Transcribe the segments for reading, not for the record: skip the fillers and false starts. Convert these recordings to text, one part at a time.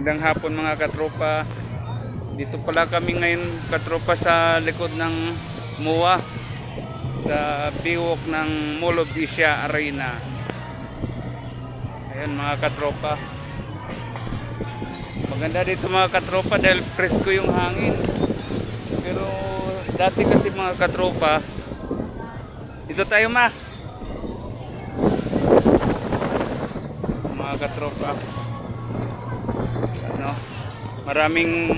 Magandang hapon mga katropa. Dito pala kami ngayon katropa sa likod ng MUA sa biwok ng Mall of Asia Arena. Ayan mga katropa. Maganda dito mga katropa dahil presko yung hangin. Pero dati kasi mga katropa, dito tayo mga katropa. Ano, maraming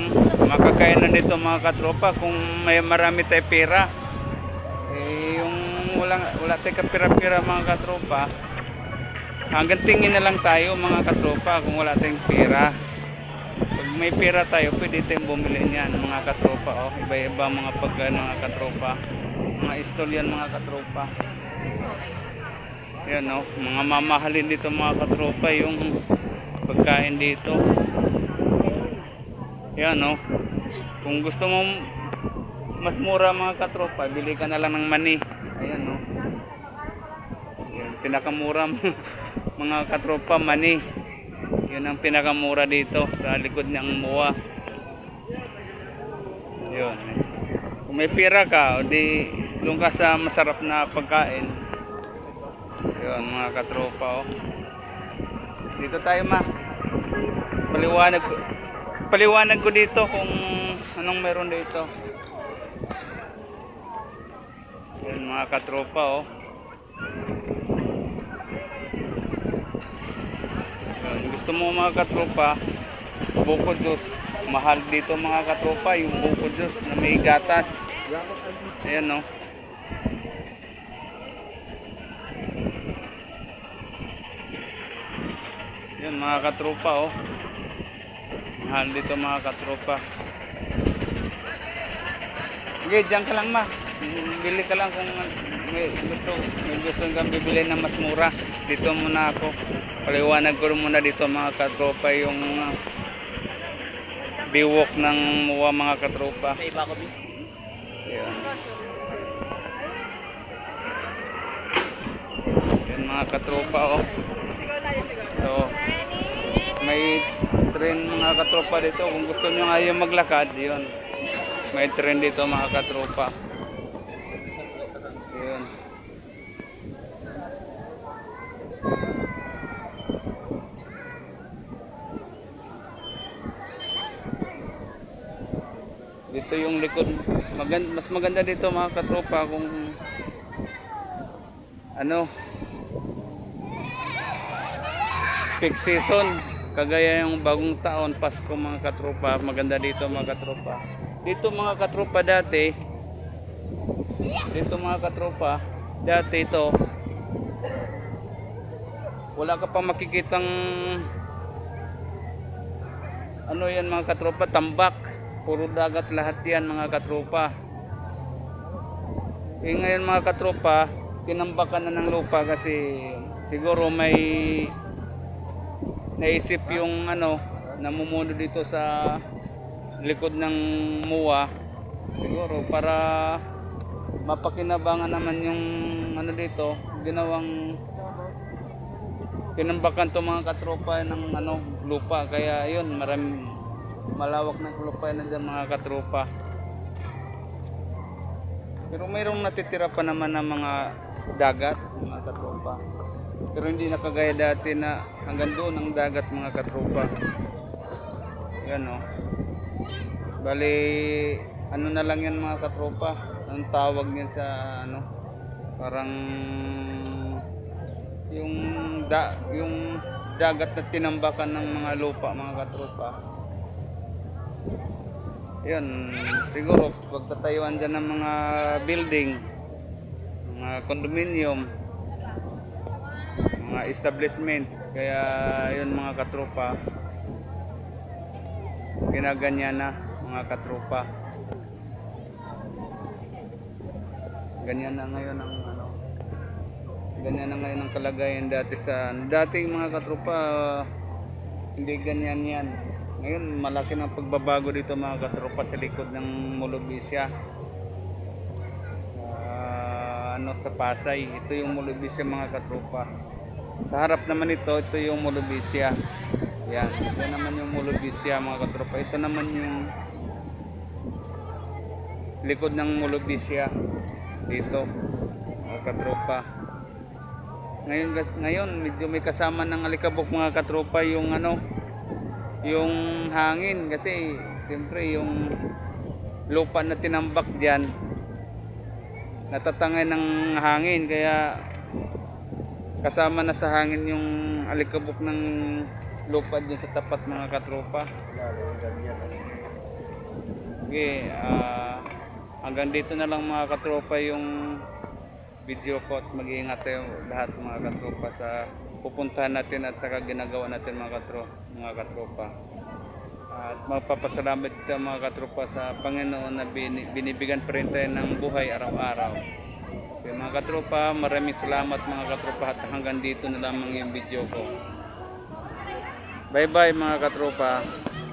makakainan dito mga katropa kung may marami tayong pera. Yung wala tayong kapira-pira mga katropa, hanggang tingin na lang tayo mga katropa kung wala tayong pera. Pag may pera tayo, pwede tayong bumili niyan mga katropa. Iba-iba mga pagkain mga katropa, mga istoryan mga katropa. Yan mga mamahalin dito mga katropa yung pagkain dito. Yan kung gusto mo mas mura mga katropa, bili ka na lang ng mani. Ayan yan, pinakamura mga katropa, mani. Yun ang pinakamura dito sa likod ng MUA. Yun. Kung may pera ka, o di doon ka sa masarap na pagkain. Yun mga katropa. Dito tayo paliwanag ko dito kung anong meron dito. Yan mga katropa. Yan, gusto mo mga katropa, buko juice. Mahal dito mga katropa yung buko juice na may gatas. Ayan yan mga katropa. Mahal dito mga katropa. Sige, dyan ka lang bili ka lang kung may gusto kang bibili na mas mura. Dito muna ako, paliwanag ko muna dito mga katropa yung biwok ng MUA mga katropa. Yan. Yan mga katropa. So, may train mga katropa dito. Kung gusto nyo ayaw maglakad, yun, may train dito mga katropa. Yun. Dito yung likod. Mas maganda dito mga katropa kung peak season, kagaya yung bagong taon, Pasko mga katropa. Maganda dito mga katropa. Dito mga katropa dati ito, wala ka pang makikitang yan mga katropa, tambak. Puro dagat lahat yan mga katropa. Ngayon mga katropa, tinambakan na ng lupa kasi siguro may naisip yung namumuno dito sa likod ng MUA, siguro para mapakinabangan naman yung dito, ginawang tinambakan to mga katropa ng lupa. Kaya yun, malawak ng lupa na dyan mga katropa. Pero mayroong natitira pa naman ng mga dagat mga katropa. Pero hindi nakagaya dati na hanggang doon ang dagat mga katropa. Yan bali na lang yan mga katropa. Ang tawag niyan sa parang yung dagat na tinambakan ng mga lupa mga katropa. Yan, siguro pagtatayuan dyan ng mga building, mga condominium, mga establishment. Kaya yun mga katropa, ginaganyan na mga katropa. Ganyan na ngayon ang kalagayan. Dating mga katropa, hindi ganyan yan. Ngayon malaki ng pagbabago dito mga katropa sa likod ng Mall of Asia. Sa Pasay, ito yung Mall of Asia mga katropa. Sa harap naman ito yung Mall of Asia. Yan. Yan naman yung Mulubisya mga katropa. Ito naman yung likod ng Mulubisya. Dito. Mga katropa. Ngayon medyo may kasama ng alikabok mga katropa yung ano, yung hangin kasi siyempre yung lupa na tinambak diyan natatangay ng hangin kaya kasama na sa hangin yung alikabok ng lupa diyan sa tapat mga katropa. Okay, hanggang dito na lang mga katropa yung video ko at mag-iingat tayo lahat mga katropa sa pupuntahan natin at saka ginagawa natin mga katropa. At magpapasalamat dito mga katropa sa Panginoon na binibigyan pa rin tayo ng buhay araw-araw. Okay, mga katropa, maraming salamat mga katropa at hanggang dito na lamang yung video ko. Bye bye mga katropa.